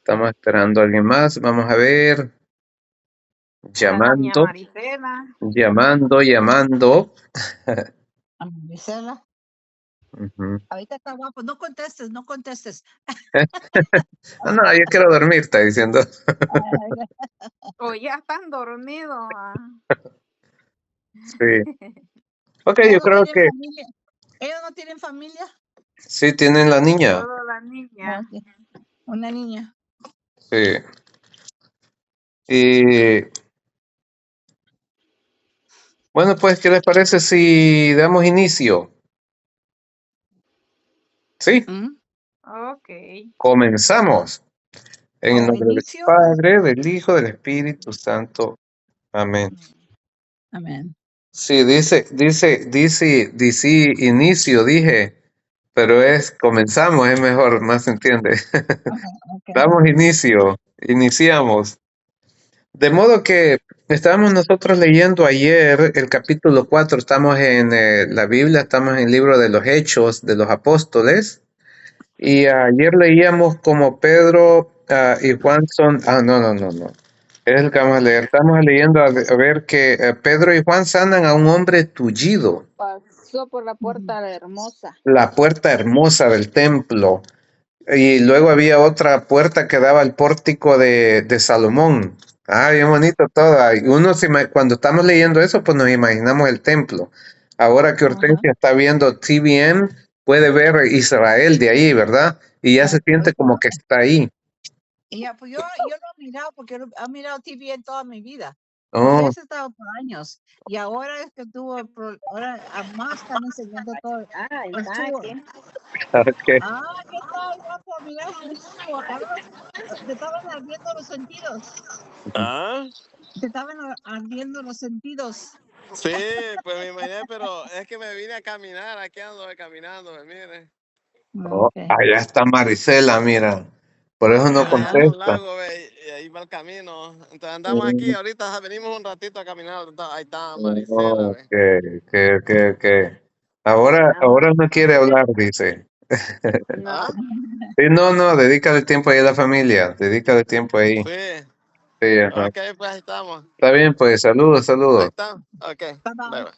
Estamos esperando a alguien más. Vamos a ver. La doña Llamando, Marisela. llamando. A Marisela. Ujú. Ahorita está guapo. No contestes, no contestes. No, yo quiero dormir, está diciendo. O ya están dormidos. Sí. Ok, yo Ellos no creo tienen que familia. Ellos no tienen familia. sí tienen la niña. Solo la niña. Ok. Una niña. Sí. Y bueno, pues, ¿qué les parece si damos inicio? Sí, ¿Mm? Ok. comenzamos. En el Oh, nombre del inicio. Padre, del Hijo, del Espíritu Santo. Amén. Amén. Sí, dice inicio, dije, pero es comenzamos, es mejor, más se entiende. Ajá, ok. Damos inicio, iniciamos. De modo que estábamos nosotros leyendo ayer el capítulo 4. Estamos en la Biblia, estamos en el libro de los Hechos de los Apóstoles, y ayer leíamos como Pedro y Juan son, no, es el que vamos a leer. Estamos leyendo a ver que Pedro y Juan sanan a un hombre tullido, Pasó por la puerta hermosa. la puerta hermosa del templo. Y luego había otra puerta que daba al pórtico de Salomón. Bien bonito todo. Y uno cuando estamos leyendo eso, pues nos imaginamos el templo. Ahora que Ajá. Hortensia está viendo TVN, puede ver Israel de ahí, ¿verdad? Y ya se siente como que está ahí. Y ya, pues yo lo he mirado porque he mirado TV en toda mi vida. Y Oh, has estado por años. Y ahora es que ahora más están enseñando todo. Ah, Estuvo. ok. ¿Qué tal, guapo? Mira, te estaban ardiendo los sentidos. Ah, Te estaban ardiendo los sentidos. sí, pues me imaginé, pero es que me vine a caminar, aquí ando caminando, mire. Oh, Ok. allá está Marisela, mira. Por eso no Allá anda un contesta. lago, ve, y ahí va el camino. Entonces andamos aquí, Mm, ahorita venimos un ratito a caminar, ahí está Marisela, oh, ve. que. Ahora no quiere hablar, dice. ¿Ah? No. Sí, no, dedícale tiempo ahí a la familia, dedícale tiempo ahí. Sí, Sí, ajá. ok, pues ahí estamos. Está bien, pues, saludos, Ahí saludos. está, ok, Bye bye. bye, bye.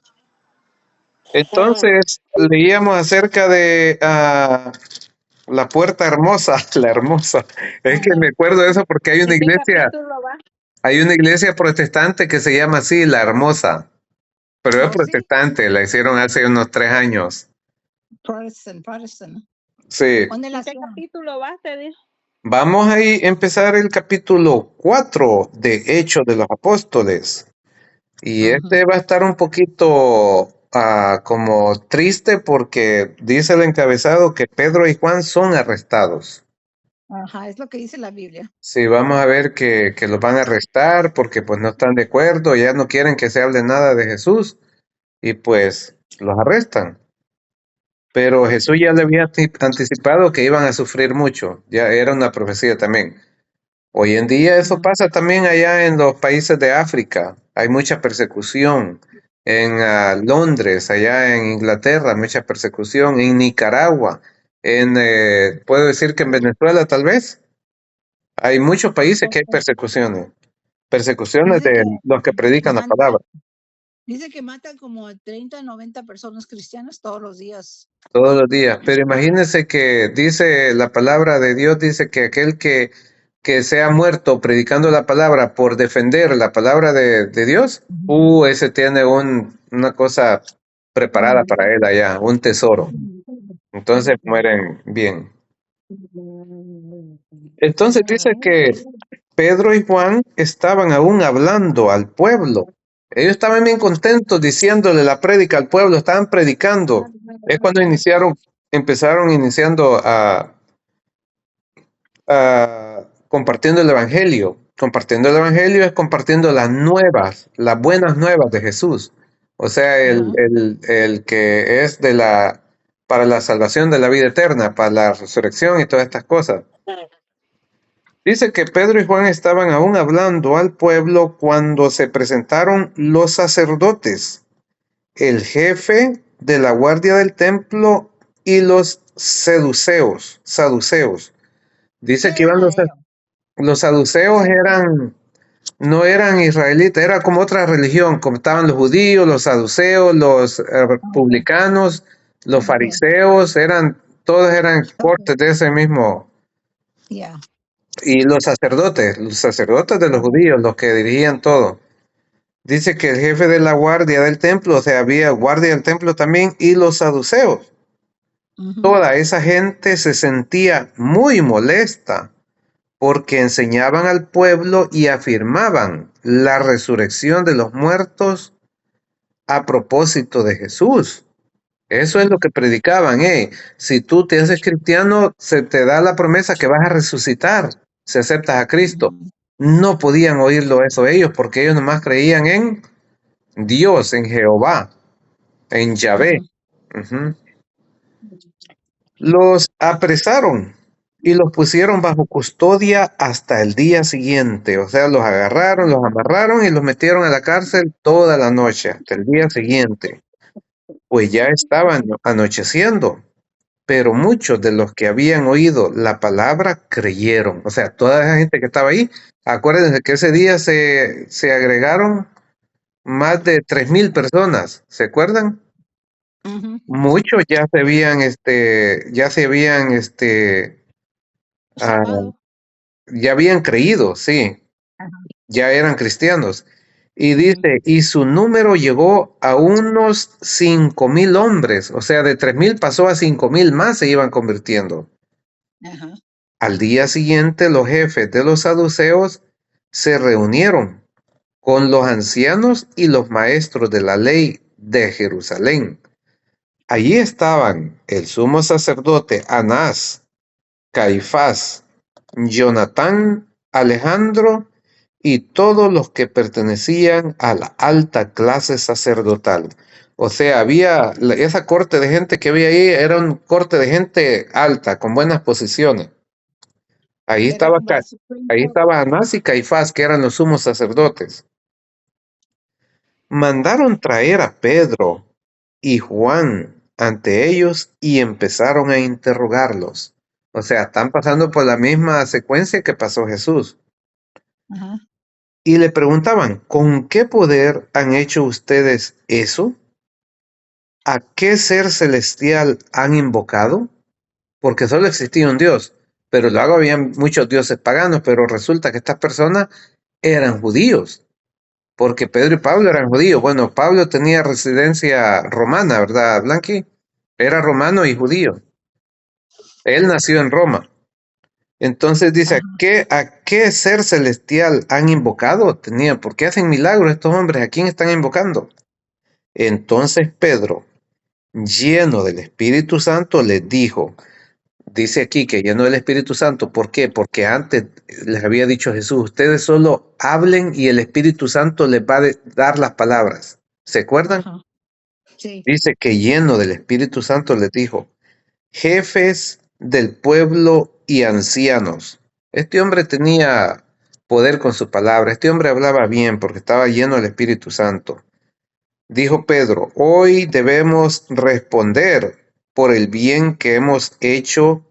Entonces, leíamos acerca de la puerta hermosa, la hermosa. Es que me acuerdo de eso porque ¿En qué capítulo va? hay una iglesia protestante que se llama así, la hermosa, pero es Oh, sí. protestante, la hicieron hace unos 3 años. Protestant. Sí, ¿Dónde ¿En la qué hacían? capítulo va? Te dijo. vamos a empezar el capítulo 4 de Hechos de los Apóstoles. Y Ujú. este va a estar un poquito como triste porque dice el encabezado que Pedro y Juan son arrestados. Ajá, es lo que dice la Biblia. Sí, vamos a ver que los van a arrestar porque pues no están de acuerdo, ya no quieren que se hable nada de Jesús y pues los arrestan. Pero Jesús ya le había anticipado que iban a sufrir mucho, ya era una profecía también. Hoy en día eso pasa también allá en los países de África. Hay mucha persecución. En Londres, allá en Inglaterra, mucha persecución. En Nicaragua, puedo decir que en Venezuela tal vez. Hay muchos países que hay persecuciones. Persecuciones Dice de que los que predican la matan, palabra dice que matan como 30, 90 personas cristianas todos los días. todos los días. Pero imagínense que dice la palabra de Dios, dice que aquel que sea muerto predicando la palabra por defender la palabra de Dios, ese tiene una cosa preparada para él allá, un tesoro. Entonces mueren bien. Entonces dice que Pedro y Juan estaban aún hablando al pueblo. Ellos estaban bien contentos diciéndole la prédica al pueblo, estaban predicando. Es cuando empezaron iniciando compartiendo el evangelio. Compartiendo el evangelio es compartiendo las buenas nuevas de Jesús. O sea, el que es para la salvación de la vida eterna, para la resurrección y todas estas cosas. Dice que Pedro y Juan estaban aún hablando al pueblo cuando se presentaron los sacerdotes, el jefe de la guardia del templo y los saduceos. Dice ¿Qué que iban eran los ellos? Los saduceos no eran israelitas, era como otra religión, como estaban los judíos, los saduceos, los publicanos, los Ok. fariseos, todos eran cortes de ese mismo. Ya. Y los sacerdotes de los judíos, los que dirigían todo. Dice que el jefe de la guardia del templo, o sea, había guardia del templo también, y los saduceos. Ujú. Toda esa gente se sentía muy molesta porque enseñaban al pueblo y afirmaban la resurrección de los muertos a propósito de Jesús. Eso es lo que predicaban. Si tú te haces cristiano, se te da la promesa que vas a resucitar si aceptas a Cristo. Ujú. No podían oírlo eso ellos porque ellos nomás creían en Dios, en Jehová, en Yahvé. Ujú. Los apresaron y los pusieron bajo custodia hasta el día siguiente. O sea, los agarraron, los amarraron y los metieron a la cárcel toda la noche, hasta el día siguiente. Pues ya estaban anocheciendo, pero muchos de los que habían oído la palabra creyeron. O sea, toda esa gente que estaba ahí, acuérdense que ese día se agregaron más de 3,000 personas, ¿se acuerdan? Ujú. Muchos ah, Salvado. ya habían creído, sí, Ajá. ya eran cristianos. Y Ujú. dice, y su número llegó a unos 5,000 hombres, o sea, de 3,000 pasó a 5,000 más se iban convirtiendo. Ajá. Al día siguiente, los jefes de los saduceos se reunieron con los ancianos y los maestros de la ley de Jerusalén. Allí estaban el sumo sacerdote Anás, Caifás, Jonatán, Alejandro y todos los que pertenecían a la alta clase sacerdotal. O sea, esa corte de gente que había ahí, era un corte de gente alta, con buenas posiciones. Ahí Era estaba, como la Supreme ahí Court. estaba Anás y Caifás, que eran los sumos sacerdotes. Mandaron traer a Pedro y Juan ante ellos y empezaron a interrogarlos. O sea, están pasando por la misma secuencia que pasó Jesús. Ajá. Y le preguntaban, ¿con qué poder han hecho ustedes eso? ¿A qué ser celestial han invocado? Porque solo existía un Dios, pero luego habían muchos dioses paganos, pero resulta que estas personas eran judíos. Porque Pedro y Pablo eran judíos. Bueno, Pablo tenía residencia romana, ¿verdad, Blanqui? Era romano y judío. Él nació en Roma. Entonces dice, Ajá. ¿a qué ser celestial han invocado? ¿Por qué hacen milagros estos hombres? ¿A quién están invocando? Entonces Pedro, lleno del Espíritu Santo, les dijo, dice aquí que lleno del Espíritu Santo, ¿por qué? Porque antes les había dicho Jesús, ustedes solo hablen y el Espíritu Santo les va a dar las palabras. ¿Se acuerdan? Ajá. Sí. Dice que lleno del Espíritu Santo les dijo, jefes del pueblo y ancianos. Este hombre tenía poder con su palabra, este hombre hablaba bien porque estaba lleno del Espíritu Santo. Dijo Pedro, hoy debemos responder por el bien que hemos hecho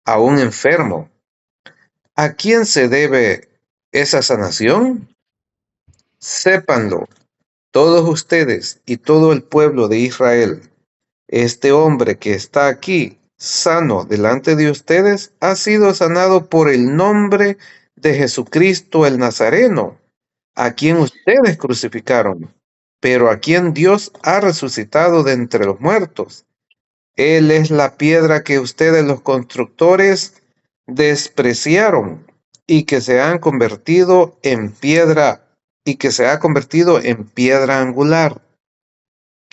a un enfermo. ¿A quién se debe esa sanación? Sépanlo todos ustedes y todo el pueblo de Israel. Este hombre que está aquí, sano delante de ustedes, ha sido sanado por el nombre de Jesucristo el Nazareno, a quien ustedes crucificaron, pero a quien Dios ha resucitado de entre los muertos. Él es la piedra que ustedes los constructores despreciaron y que se han convertido en piedra y que se ha convertido en piedra angular.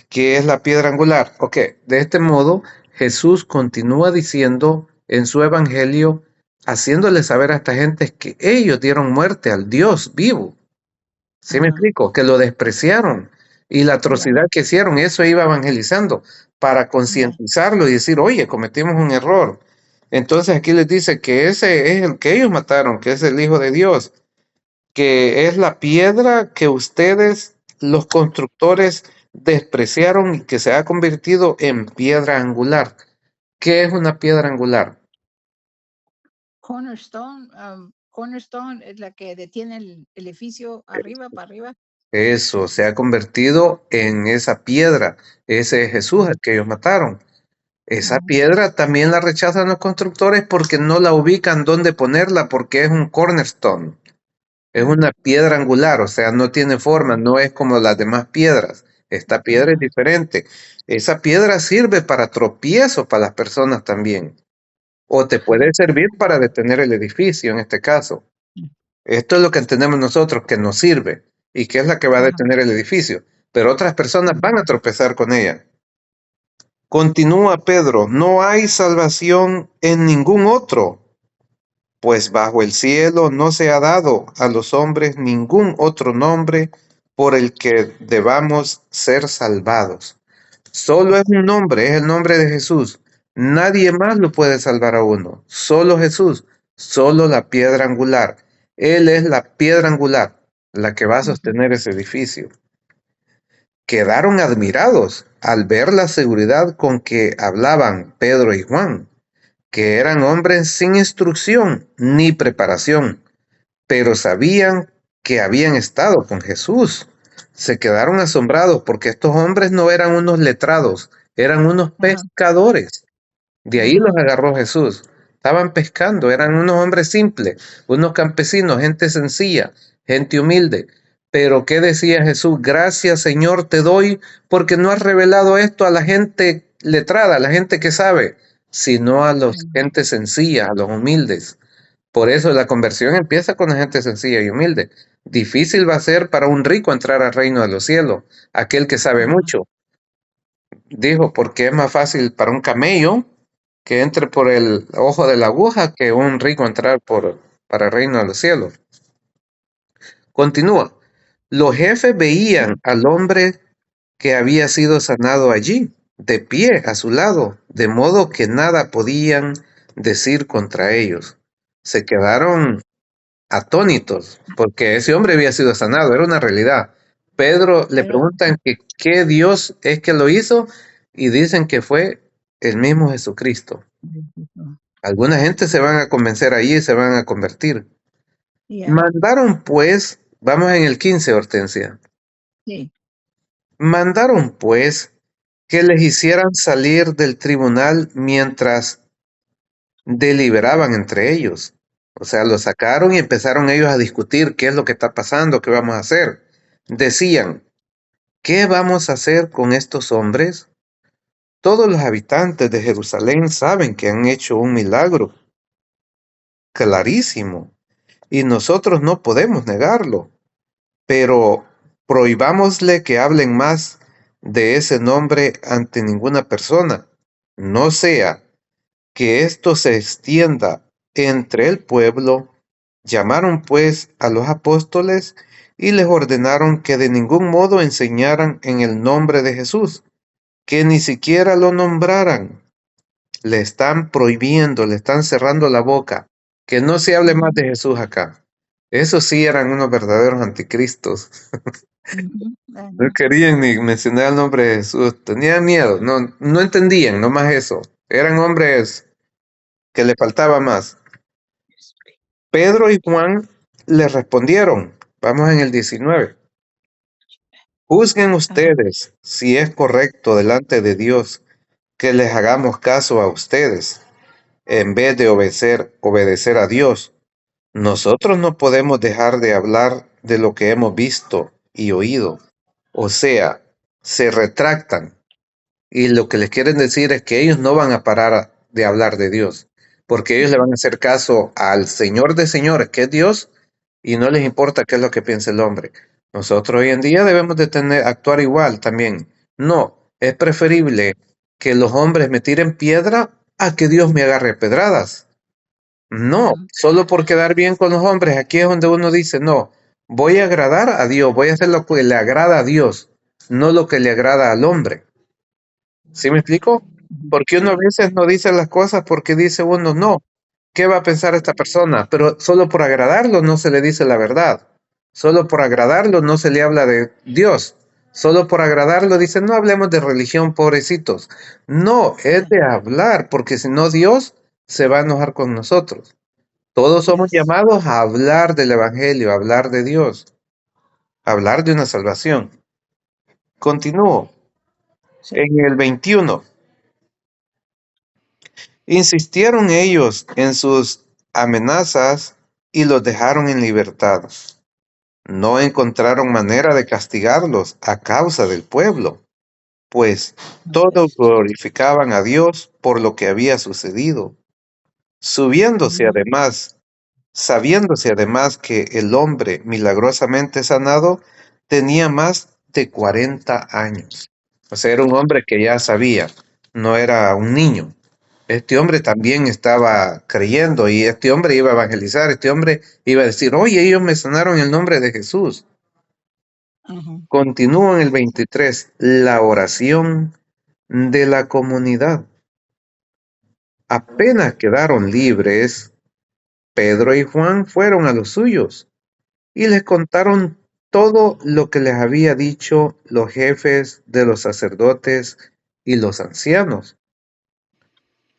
¿Qué es la piedra angular? Ok, de este modo Jesús continúa diciendo en su evangelio, haciéndole saber a esta gente que ellos dieron muerte al Dios vivo. ¿Sí me Ajá. explico? Que lo despreciaron y la Ya. atrocidad que hicieron, eso iba evangelizando para Ya. concientizarlo y decir, oye, cometimos un error. Entonces aquí les dice que ese es el que ellos mataron, que es el Hijo de Dios, que es la piedra que ustedes, los constructores, despreciaron y que se ha convertido en piedra angular. ¿Qué es una piedra angular? Cornerstone. cornerstone es la que detiene el edificio arriba, para arriba. Eso se ha convertido en esa piedra. Ese es Jesús, el que ellos mataron. Esa piedra también la rechazan los constructores porque no la ubican dónde ponerla, porque es un cornerstone. Es una piedra angular, o sea, no tiene forma, no es como las demás piedras. Esta piedra es diferente. Esa piedra sirve para tropiezo para las personas también. O te puede servir para detener el edificio en este caso. Esto es lo que entendemos nosotros, que nos sirve y que es la que va a detener el edificio. Pero otras personas van a tropezar con ella. Continúa Pedro, no hay salvación en ningún otro, pues bajo el cielo no se ha dado a los hombres ningún otro nombre por el que debamos ser salvados. Solo es un nombre, es el nombre de Jesús. Nadie más lo puede salvar a uno. Solo Jesús, solo la piedra angular. Él es la piedra angular, la que va a sostener ese edificio. Quedaron admirados al ver la seguridad con que hablaban Pedro y Juan, que eran hombres sin instrucción ni preparación, pero sabían que habían estado con Jesús. Se quedaron asombrados porque estos hombres no eran unos letrados, eran unos pescadores. De ahí los agarró Jesús. Estaban pescando, eran unos hombres simples, unos campesinos, gente sencilla, gente humilde. Pero ¿qué decía Jesús? Gracias, Señor, te doy porque no has revelado esto a la gente letrada, a la gente que sabe, sino a la gente sencilla, a los humildes. Por eso la conversión empieza con la gente sencilla y humilde. Difícil va a ser para un rico entrar al reino de los cielos, aquel que sabe mucho. Dijo, porque es más fácil para un camello que entre por el ojo de la aguja que un rico entrar para el reino de los cielos. Continúa. Los jefes veían al hombre que había sido sanado allí, de pie a su lado, de modo que nada podían decir contra ellos. Se quedaron atónitos, porque ese hombre había sido sanado, era una realidad. Pedro le preguntan que qué Dios es que lo hizo y dicen que fue el mismo Jesucristo. Alguna gente se van a convencer allí y se van a convertir. Mandaron pues, vamos en el 15, Hortensia. Sí. Mandaron pues que les hicieran salir del tribunal mientras deliberaban entre ellos. O sea, lo sacaron y empezaron ellos a discutir qué es lo que está pasando, qué vamos a hacer. Decían, ¿qué vamos a hacer con estos hombres? Todos los habitantes de Jerusalén saben que han hecho un milagro clarísimo y nosotros no podemos negarlo, pero prohibámosle que hablen más de ese nombre ante ninguna persona, no sea que esto se extienda entre el pueblo. Llamaron pues a los apóstoles y les ordenaron que de ningún modo enseñaran en el nombre de Jesús, que ni siquiera lo nombraran. Le están prohibiendo, le están cerrando la boca, que no se hable más de Jesús acá. Esos sí eran unos verdaderos anticristos. No querían ni mencionar el nombre de Jesús, tenían miedo, no entendían, no más eso. Eran hombres que le faltaba más. Pedro y Juan le respondieron, vamos en el 19. Juzguen ustedes si es correcto delante de Dios que les hagamos caso a ustedes en vez de obedecer a Dios. Nosotros no podemos dejar de hablar de lo que hemos visto y oído. O sea, se retractan. Y lo que les quieren decir es que ellos no van a parar de hablar de Dios, porque ellos le van a hacer caso al Señor de señores, que es Dios, y no les importa qué es lo que piense el hombre. Nosotros hoy en día debemos de actuar igual también. No, es preferible que los hombres me tiren piedra a que Dios me agarre pedradas. No, solo por quedar bien con los hombres, aquí es donde uno dice, no, voy a agradar a Dios, voy a hacer lo que le agrada a Dios, no lo que le agrada al hombre. ¿Sí me explico? Porque uno a veces no dice las cosas porque dice uno, no, ¿qué va a pensar esta persona? Pero solo por agradarlo no se le dice la verdad. Solo por agradarlo no se le habla de Dios. Solo por agradarlo dice, no hablemos de religión, pobrecitos. No, es de hablar, porque si no Dios se va a enojar con nosotros. Todos somos Yes. llamados a hablar del Evangelio, a hablar de Dios, a hablar de una salvación. Continúo. Sí. En el 21. Insistieron ellos en sus amenazas y los dejaron en libertad. No encontraron manera de castigarlos a causa del pueblo, pues todos glorificaban a Dios por lo que había sucedido, subiéndose además, sabiéndose además que el hombre milagrosamente sanado tenía más de 40 años. O sea, era un hombre que ya sabía, no era un niño. Este hombre también estaba creyendo y este hombre iba a evangelizar, este hombre iba a decir, oye, ellos me sanaron en el nombre de Jesús. Ujú. Continúa en el 23, la oración de la comunidad. Apenas quedaron libres, Pedro y Juan fueron a los suyos y les contaron todo lo que les había dicho los jefes de los sacerdotes y los ancianos.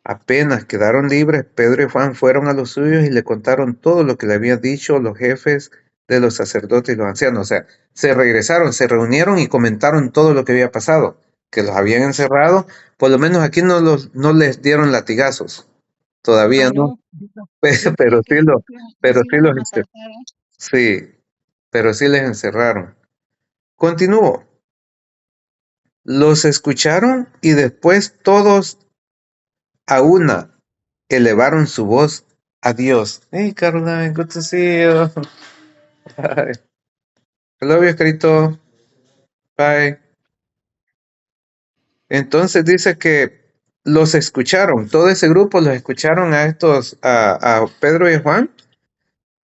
Apenas quedaron libres, Pedro y Juan fueron a los suyos y le contaron todo lo que le habían dicho los jefes de los sacerdotes y los ancianos. O sea, se regresaron, se reunieron y comentaron todo lo que había pasado, que los habían encerrado. Por lo menos aquí no les dieron latigazos, todavía Ay, no, no. Yo pero creía que pero los sí iban a maltratar, ¿eh? sí, pero sí les encerraron. Continuó. Los escucharon y después todos a una elevaron su voz a Dios. Hey, Caroline, good to see you. Bye. I love you, Carito. Bye. Entonces dice que los escucharon, todo ese grupo los escucharon a estos, a Pedro y a Juan,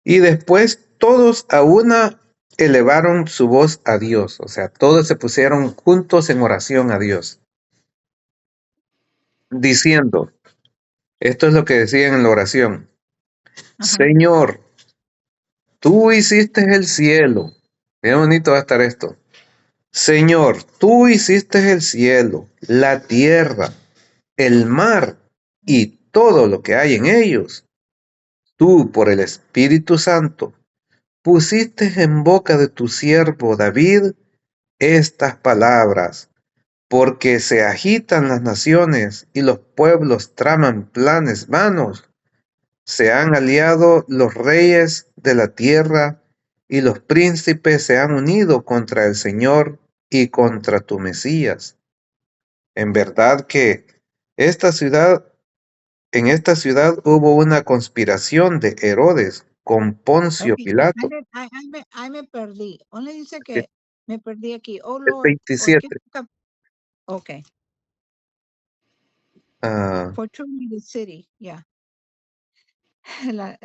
y después todos a una elevaron su voz a Dios. O sea, todos se pusieron juntos en oración a Dios, diciendo, esto es lo que decían en la oración: Ajá. Señor, tú hiciste el cielo. Qué bonito va a estar esto. Señor, tú hiciste el cielo, la tierra, el mar y todo lo que hay en ellos. Tú, por el Espíritu Santo, pusiste en boca de tu siervo David estas palabras, porque se agitan las naciones y los pueblos traman planes vanos. Se han aliado los reyes de la tierra y los príncipes se han unido contra el Señor y contra tu Mesías. En verdad que esta ciudad, en esta ciudad hubo una conspiración de Herodes con Poncio Ok, Pilato. ahí me perdí. ¿Dónde dice Es que me perdí aquí? Oh, Lord. ¿O 27. qué? Ok. Ah, Fortune the city, ya. La,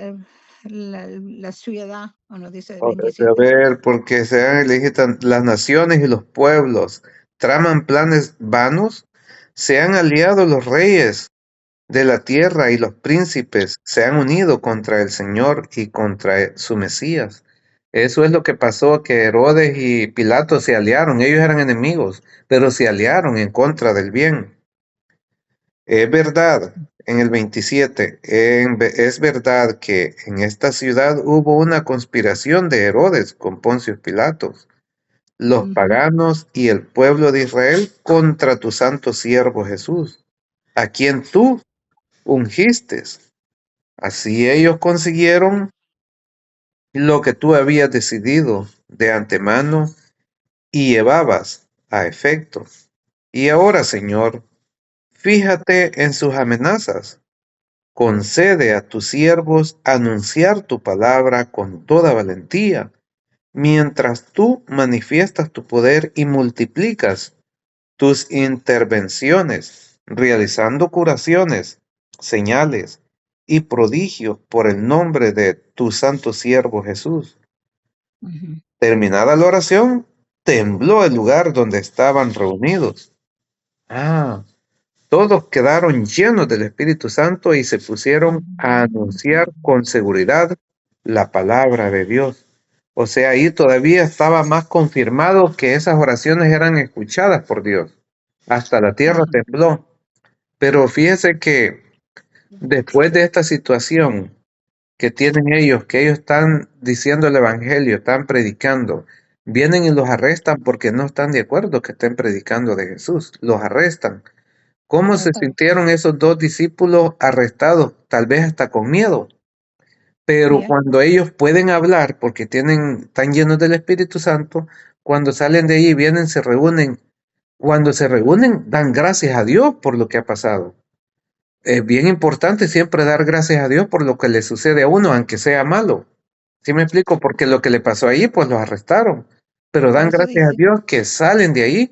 la ciudad, no dice a 27. ver, porque se han elegido las naciones y los pueblos, traman planes vanos, se han aliado los reyes de la tierra y los príncipes se han unido contra el Señor y contra su Mesías. Eso es lo que pasó, que Herodes y Pilato se aliaron. Ellos eran enemigos, pero se aliaron en contra del bien. Es verdad, en el 27, es verdad que en esta ciudad hubo una conspiración de Herodes con Poncio Pilato, los Ujú. paganos y el pueblo de Israel contra tu santo siervo Jesús, a quien tú ungiste. Así ellos consiguieron lo que tú habías decidido de antemano y llevabas a efecto. Y ahora, Señor, fíjate en sus amenazas. Concede a tus siervos anunciar tu palabra con toda valentía, mientras tú manifiestas tu poder y multiplicas tus intervenciones, realizando curaciones, señales y prodigios por el nombre de tu santo siervo Jesús. Ujú. Terminada la oración, tembló el lugar donde estaban reunidos. Todos quedaron llenos del Espíritu Santo y se pusieron a anunciar con seguridad la palabra de Dios. O sea, ahí todavía estaba más confirmado que esas oraciones eran escuchadas por Dios. Hasta la tierra Ajá. tembló. Pero fíjese que después de esta situación que tienen ellos, que ellos están diciendo el evangelio, están predicando, vienen y los arrestan porque no están de acuerdo que estén predicando de Jesús, los arrestan. ¿Cómo se sintieron esos dos discípulos arrestados? Tal vez hasta con miedo. Pero Ya. cuando ellos pueden hablar, porque están llenos del Espíritu Santo, cuando salen de ahí, vienen, se reúnen. Cuando se reúnen, dan gracias a Dios por lo que ha pasado. Es bien importante siempre dar gracias a Dios por lo que le sucede a uno, aunque sea malo. ¿Sí me explico? Porque lo que le pasó ahí, pues los arrestaron. Pero Por dan eso gracias a dice. Dios que salen de ahí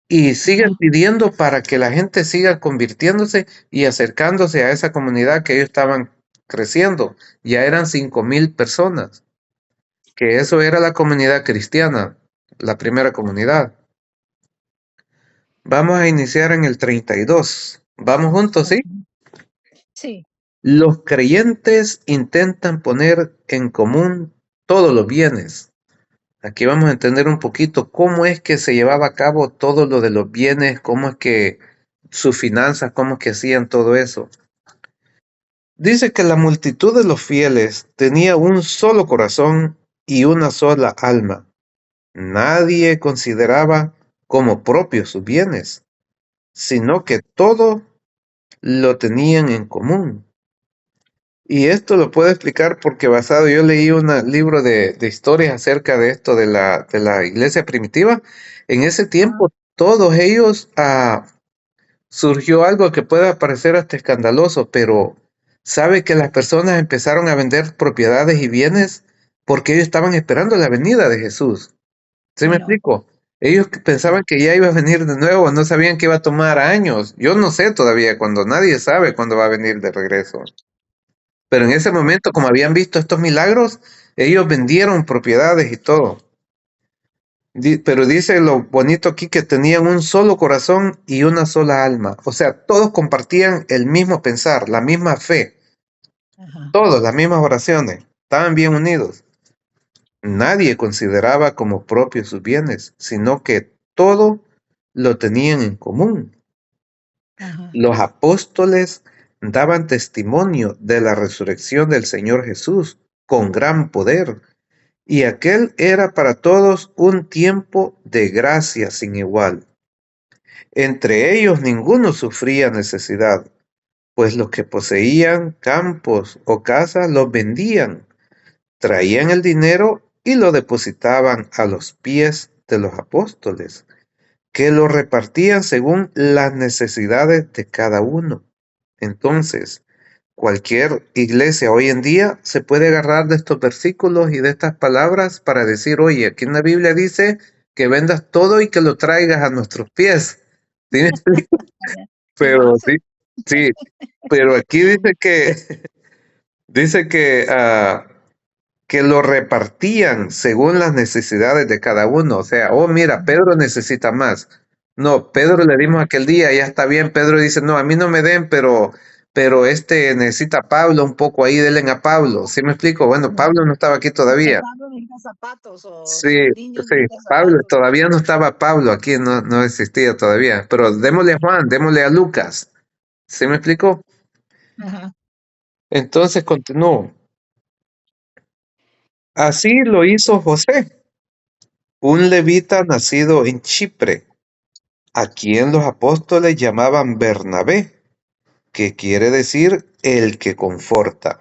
y siguen Ajá. pidiendo para que la gente siga convirtiéndose y acercándose a esa comunidad que ellos estaban creciendo. Ya eran 5,000 personas, que eso era la comunidad cristiana, la primera comunidad. Vamos a iniciar en el 32. Vamos juntos, ¿sí? Sí. Los creyentes intentan poner en común todos los bienes. Aquí vamos a entender un poquito cómo es que se llevaba a cabo todo lo de los bienes, cómo es que sus finanzas, cómo es que hacían todo eso. Dice que la multitud de los fieles tenía un solo corazón y una sola alma. Nadie consideraba como propios sus bienes, sino que todo lo tenían en común. Y esto lo puedo explicar porque yo leí un libro de historias acerca de esto de la iglesia primitiva. En ese tiempo, todos ellos surgió algo que puede parecer hasta escandaloso, pero sabe que las personas empezaron a vender propiedades y bienes porque ellos estaban esperando la venida de Jesús. ¿Sí me Bueno, explico? Ellos pensaban que ya iba a venir de nuevo, no sabían que iba a tomar años. Yo no sé todavía cuando nadie sabe cuándo va a venir de regreso. Pero en ese momento, como habían visto estos milagros, ellos vendieron propiedades y todo. Pero dice lo bonito aquí que tenían un solo corazón y una sola alma. O sea, todos compartían el mismo pensar, la misma fe, ajá. todos las mismas oraciones, estaban bien unidos. Nadie consideraba como propios sus bienes, sino que todo lo tenían en común. Ajá. Los apóstoles daban testimonio de la resurrección del Señor Jesús con gran poder, y aquel era para todos un tiempo de gracia sin igual. Entre ellos ninguno sufría necesidad, pues los que poseían campos o casas los vendían, traían el dinero y lo depositaban a los pies de los apóstoles, que lo repartían según las necesidades de cada uno. Entonces, cualquier iglesia hoy en día se puede agarrar de estos versículos y de estas palabras para decir, oye, aquí en la Biblia dice que vendas todo y que lo traigas a nuestros pies. ¿Sí me explico? Y lo Pero hace. sí, sí, pero aquí dice que lo repartían según las necesidades de cada uno. O sea, oh, mira, Pedro necesita más. No, Pedro le dimos aquel día, ya está bien. Pedro dice, no, a mí no me den, pero este necesita a Pablo un poco ahí, denle a Pablo. ¿Sí me explico? Bueno, Pablo no estaba aquí todavía. Pablo necesita zapatos o Sí, el niño sí, necesita Pablo, zapatos. todavía no estaba Pablo aquí, no existía todavía. Pero démosle a Juan, démosle a Lucas. ¿Sí me explico? Ajá. Entonces continúo. Así lo hizo José, un levita nacido en Chipre, a quien los apóstoles llamaban Bernabé, que quiere decir el que conforta.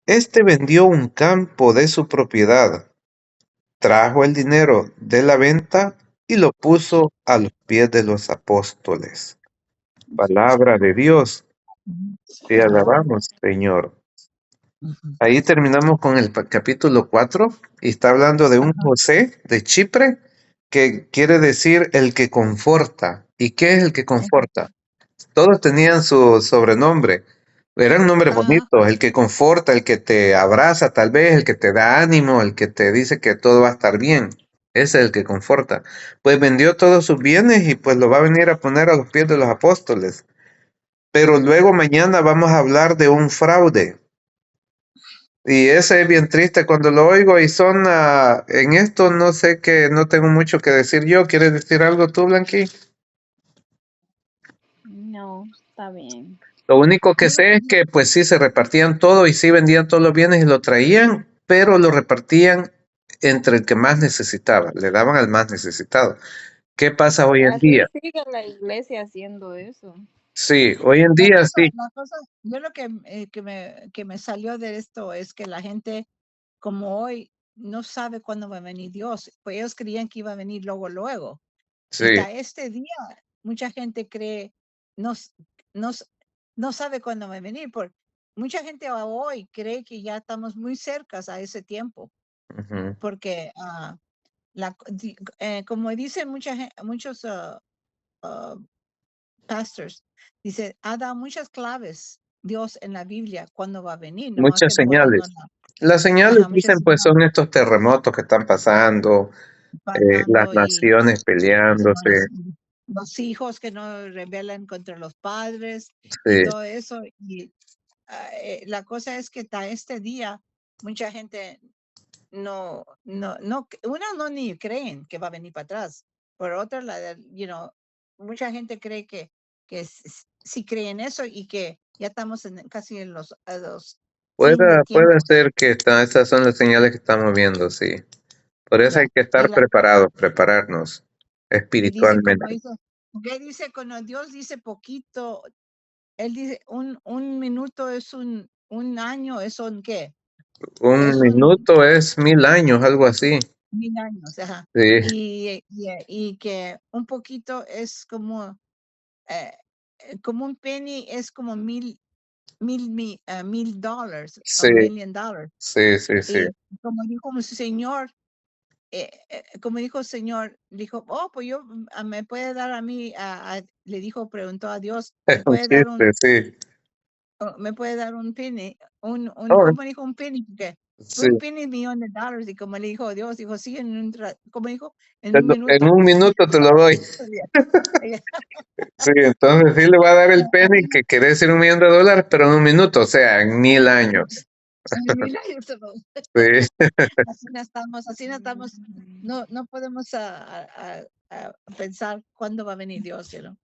Este vendió un campo de su propiedad, trajo el dinero de la venta y lo puso a los pies de los apóstoles. Palabra de Dios, te alabamos, Señor. Ujú. Ahí terminamos con el capítulo 4 y está hablando de un José de Chipre que quiere decir el que conforta. ¿Y qué es el que conforta? Todos tenían su sobrenombre. Eran nombres Ah, bonitos, el que conforta, el que te abraza tal vez, el que te da ánimo, el que te dice que todo va a estar bien. Ese es el que conforta. Pues vendió todos sus bienes y pues lo va a venir a poner a los pies de los apóstoles. Pero luego mañana vamos a hablar de un fraude. Y ese es bien triste cuando lo oigo y en esto no sé que no tengo mucho que decir yo. ¿Quieres decir algo tú, Blanqui? No, está bien. Lo único que Yo lo sé es que pues sí se repartían todo y sí vendían todos los bienes y lo traían, pero lo repartían entre el que más necesitaba, le daban al más necesitado. ¿Qué pasa hoy en Así día? sigue la iglesia haciendo eso. Sí, hoy en día sí. yo lo que me salió de esto es que la gente, como hoy, no sabe cuándo va a venir Dios. Pues ellos creían que iba a venir luego. Y Sí, hasta este día, mucha gente cree, no, no, no sabe cuándo va a venir. Mucha gente hoy cree que ya estamos muy cerca a ese tiempo, ujú. porque como dicen muchos pastors, dice, ha dado muchas claves Dios en la Biblia cuando va a venir, nomás Muchas que nosotros no señales. Las señales muchas dicen pues son estos terremotos que están pasando, las pasando naciones peleándose. los hijos que no rebelan contra los padres y Sí, todo eso. Y la cosa es que hasta este día mucha gente uno no ni creen que va a venir para atrás. Por otra, mucha gente cree que sí creen eso y que ya estamos casi en los fin de puede tiempo. ser que estas son las señales que estamos viendo, sí. Por eso hay Ya. que Y estar preparados, prepararnos y dice, como espiritualmente. dice, porque dice, cuando Dios dice poquito, Él dice, un minuto es un año, ¿es un qué? Un Es minuto es 1000 años, algo así. 1000 años, ajá. Sí, Y que un poquito es eh, como un penny, es como $1,000 sí, o $1,000,000. sí, sí, sí. Y como dijo el Señor, como dijo el Señor, dijo, oh, pues me puede dar a mí, le dijo, preguntó a Dios, Es un chiste, sí. me puede dar un penny, Oh, ¿cómo dijo un penny? Porque sí. un penny es $1,000,000, y como le dijo Dios, dijo, sí, como dijo, en un En minuto. un minuto te lo doy. Sí, entonces sí le va a dar el penny que quiere decir $1,000,000, pero en un minuto, o sea, en 1000 años. En 1000 años se lo- Sí, así no estamos, no podemos pensar cuándo va a venir Dios, ¿no?